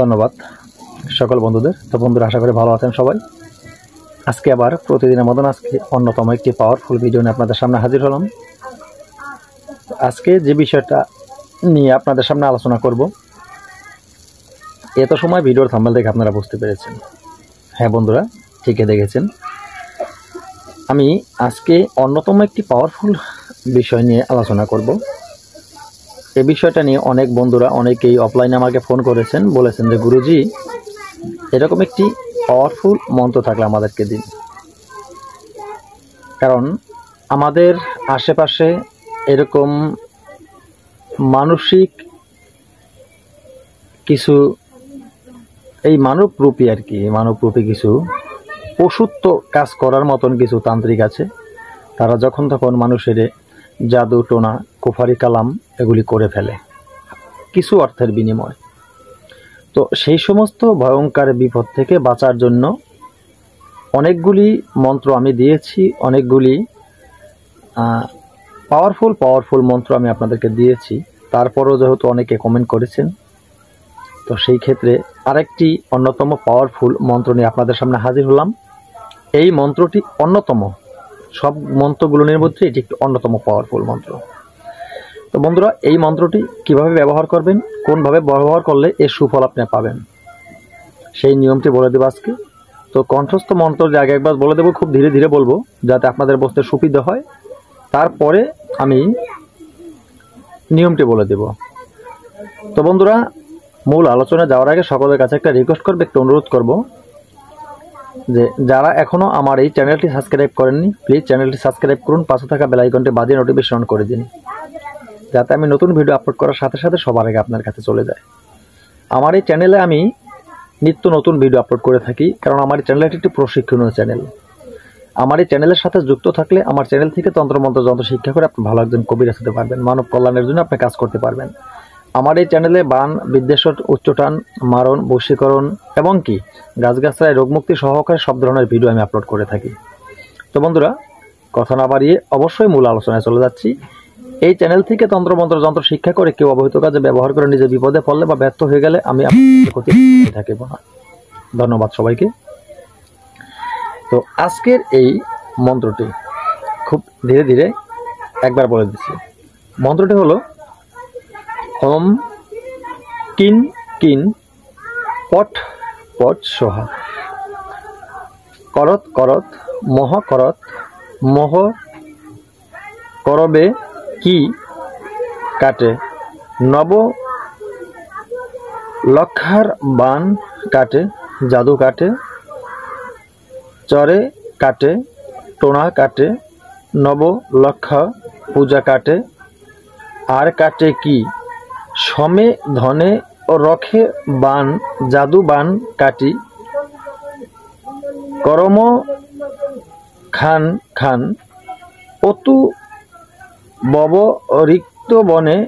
ধন্যবাদ সকল বন্ধুদের। তো বন্ধুরা, আশা করি ভালো আছেন সবাই। আজকে আবার প্রতিদিনের মতন আজকে অন্যতম একটি পাওয়ারফুল ভিডিও নিয়ে আপনাদের সামনে হাজির হলাম। আজকে যে বিষয়টা নিয়ে আপনাদের সামনে আলোচনা করব, এত সময় ভিডিওর থাম্বনেল দেখে আপনারা বুঝতে পেরেছেন। হ্যাঁ বন্ধুরা, ঠিকই দেখেছেন। আমি আজকে অন্যতম একটি পাওয়ারফুল বিষয় নিয়ে আলোচনা করব। এই বিষয়টা নিয়ে অনেক বন্ধুরা অনেকেই অফলাইনে আমাকে ফোন করেছেন, বলেছেন যে গুরুজি, এরকম একটি পাওয়ারফুল মন্ত্র থাকলে আমাদেরকে দিন। কারণ আমাদের আশেপাশে এরকম মানসিক কিছু, এই মানবরূপী কিছু পশুত্ব কাজ করার মতন কিছু তান্ত্রিক আছে। তারা যখন তখন মানুষের জাদু টোনা কুফারি কালাম এগুলি করে ফেলে কিছু অর্থের বিনিময়। তো সেই সমস্ত ভয়ঙ্কর বিপদ থেকে বাঁচার জন্য অনেকগুলি মন্ত্র আমি দিয়েছি, অনেকগুলি পাওয়ারফুল মন্ত্র আমি আপনাদেরকে দিয়েছি। তারপরও যেহেতু অনেকে কমেন্ট করেছেন, তো সেই ক্ষেত্রে আরেকটি অন্যতম পাওয়ারফুল মন্ত্র নিয়ে আপনাদের সামনে হাজির হলাম। এই মন্ত্রটি অন্যতম, সব মন্ত্রগুলোর মধ্যে এটি একটি অন্যতম পাওয়ারফুল মন্ত্র। তো বন্ধুরা, এই মন্ত্রটি কিভাবে ব্যবহার করবেন, কোনভাবে ব্যবহার করলে এর সুফল আপনি পাবেন, সেই নিয়মটি বলে দেব আজকে। তো কণ্ঠস্থ মন্ত্র যে আগে একবার বলে দেবো, খুব ধীরে ধীরে বলবো যাতে আপনাদের বুঝতে সুবিধা হয়। তারপরে আমি নিয়মটি বলে দেব। তো বন্ধুরা, মূল আলোচনায় যাওয়ার আগে সকলের কাছে একটা রিকোয়েস্ট করবো, একটা অনুরোধ করব যে যারা এখনও আমার এই চ্যানেলটি সাবস্ক্রাইব করেননি, প্লিজ চ্যানেলটি সাবস্ক্রাইব করুন, পাশে থাকা বেল আইকনটি বাজিয়ে নোটিফিকেশন অন করে দিন, যাতে আমি নতুন ভিডিও আপলোড করার সাথে সাথে সবার আগে আপনার কাছে চলে যায়। আমার এই চ্যানেলে আমি নিত্য নতুন ভিডিও আপলোড করে থাকি, কারণ আমার এই চ্যানেলটি একটি প্রশিক্ষণীয় চ্যানেল। আমার এই চ্যানেলের সাথে যুক্ত থাকলে আমার চ্যানেল থেকে তন্ত্রমন্ত্র যন্ত্র শিক্ষা করে আপনি ভালো একজন কবিরাজ হতে পারবেন, মানব কল্যাণের জন্য আপনি কাজ করতে পারবেন। আমার এই চ্যানেলে বান, বিদ্বেষণ, উচ্চটান, মারণ, বশীকরণ এবং কি গাছগাছরায় রোগমুক্তি সহকারে সব ধরনের ভিডিও আমি আপলোড করে থাকি। তো বন্ধুরা, কথা না বাড়িয়ে অবশ্যই মূল আলোচনায় চলে যাচ্ছি। এই চ্যানেল থেকে তন্ত্রমন্ত্র যন্ত্র শিক্ষা করে কেউ অবহিত কাজে ব্যবহার করে নিজে বিপদে পড়লে বা ব্যর্থ হয়ে গেলে আমি আপনাদের ক্ষতি থাকিব না। ধন্যবাদ সবাইকে। তো আজকের এই মন্ত্রটি খুব ধীরে ধীরে একবার বলে দিচ্ছি। মন্ত্রটি হলো ওম কিন কিন পট পট সোহা করত করত মোহ করত মোহ করবে কি কাটে নব লক্ষার বান কাটে জাদু কাটে চরে কাটে টোনা কাটে নব লক্ষ পূজা কাটে আর কাটে কি সমে ধনে ও রখে বান জাদু বান কাটি করম খান খান অতু বব রিক্ত বনে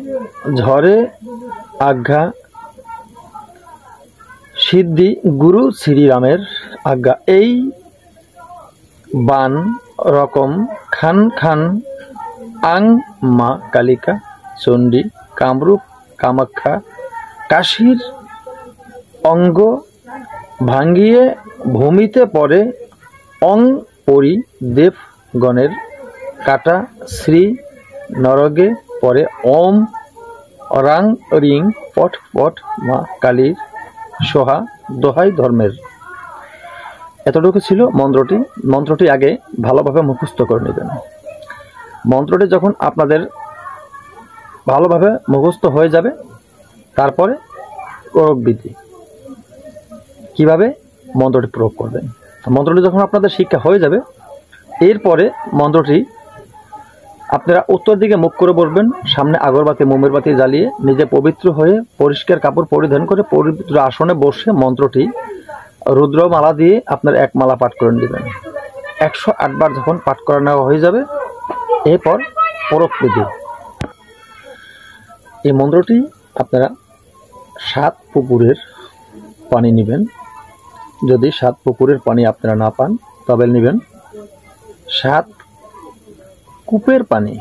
ঝরে আজ্ঞা সিদ্ধি গুরু শ্রীরামের আজ্ঞা এই বান রকম খান খান আং মা কালিকা চণ্ডী কামরূপ কামাখ্যা কাশীর অঙ্গ ভাঙ্গিয়ে ভূমিতে পড়ে অং পরি দেবগণের কাটা শ্রী নরগে পরে ওম রাং রিং পট পট মা কালীর সোহা দোহাই ধর্মের। এতটুকু ছিল মন্ত্রটি। মন্ত্রটি আগে ভালোভাবে মুখস্থ করে নেবেন। মন্ত্রটি যখন আপনাদের ভালোভাবে মুখস্থ হয়ে যাবে, তারপরে প্রয়োগ বিধি কীভাবে মন্ত্রটি প্রয়োগ করবেন। মন্ত্রটি যখন আপনাদের শিক্ষা হয়ে যাবে, এরপরে মন্ত্রটি আপনারা উত্তর দিকে মুখ করে বলবেন, সামনে আগরবাতি মোমবাতি জ্বালিয়ে নিজে পবিত্র হয়ে পরিষ্কার কাপড় পরিধান করে পবিত্র আসনে বসে মন্ত্রটি রুদ্রমালা দিয়ে আপনার এক মালা পাঠ করে নেবেন। 108 বার যখন পাঠ করে নেওয়া হয়ে যাবে, এরপর প্রয়োগ বিধি। এই মন্ত্রটি আপনারা 7 পুকুরের পানি নেবেন। যদি 7 পুকুরের পানি আপনারা না পান, তবে নেবেন 7 কূপের পানি।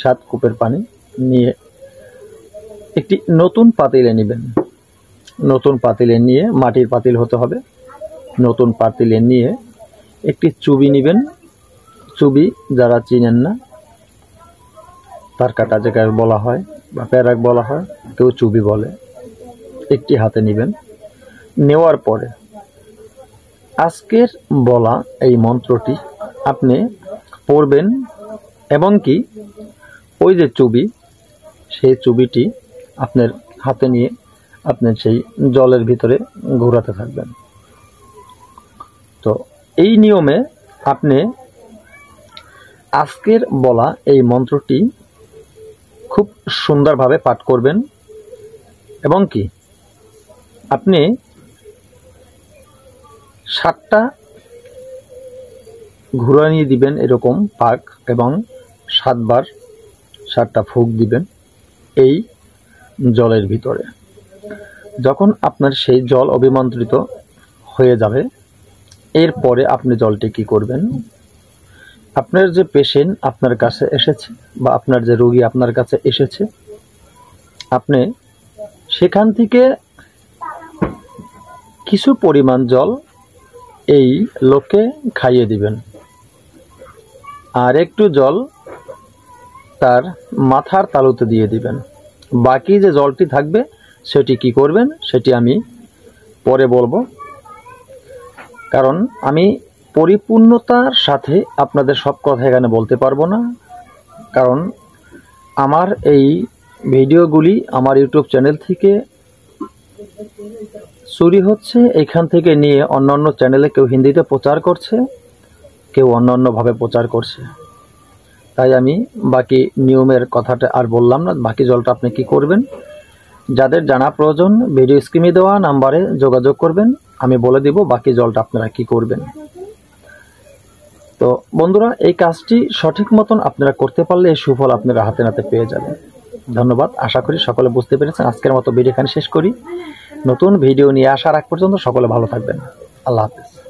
7 কূপের পানি নিয়ে একটি নতুন পাতিলে নেবেন। নতুন পাতিলে নিয়ে, মাটির পাতিল হতে হবে, নতুন পাতিলে নিয়ে একটি চুবি নেবেন। চুবি যারা চিনেন না, তার কাটা যেটাকে বলা হয় বা প্যারাক বলা হয়, কেউ চুবি বলে, একটি হাতে নেবেন। নেওয়ার পরে আজকের বলা এই মন্ত্রটি আপনি পড়বেন এবং কি ওই যে চুবি, সেই চুবিটি আপনার হাতে নিয়ে আপনি সেই জলের ভিতরে ঘোরাতে থাকবেন। তো এই নিয়মে আপনি আজকের বলা এই মন্ত্রটি খুব সুন্দরভাবে পাঠ করবেন এবং কি আপনি 7টা ঘুরানিয়ে দিবেন এরকম পাক এবং 7বার 7টা ফুঁক দিবেন এই জলের ভিতরে। যখন আপনার সেই জল অভিমন্ত্রিত হয়ে যাবে, এরপরে আপনি জলটি কি করবেন, আপনার যে পেশেন্ট আপনার কাছে এসেছে বা আপনার যে রোগী আপনার কাছে এসেছে, আপনি সেখান থেকে কিছু পরিমাণ জল এই লোককে খাইয়ে দিবেন, আর একটু জল তার মাথার তালুতে দিয়ে দিবেন। বাকি যে জলটি থাকবে সেটি কি করবেন সেটি আমি পরে বলবো, কারণ আমি পরিপূর্ণতার সাথে আপনাদের সব কথা এখানে বলতে পারবো না। কারণ আমার এই ভিডিওগুলি আমার ইউটিউব চ্যানেল থেকে চুরি হচ্ছে, এখান থেকে নিয়ে অন্যান্য চ্যানেলে কেউ হিন্দিতে প্রচার করছে, কেউ অন্যান্যভাবে প্রচার করছে। তাই আমি বাকি নিয়মের কথাটা আর বললাম না। বাকি জলটা আপনি কি করবেন, যাদের জানা প্রয়োজন ভিডিও স্ক্রিনে দেওয়া নাম্বারে যোগাযোগ করবেন, আমি বলে দিব বাকি জলটা আপনারা কি করবেন। তো বন্ধুরা, এই কাজটি সঠিক মতন আপনারা করতে পারলে এই সুফল আপনারা হাতে নাতে পেয়ে যাবেন। ধন্যবাদ। আশা করি সকলে বুঝতে পেরেছেন। আজকের মতো ভিডিও এখানে শেষ করি। নতুন ভিডিও নিয়ে আসার আগ পর্যন্ত সকলে ভালো থাকবেন। আল্লাহ হাফেজ।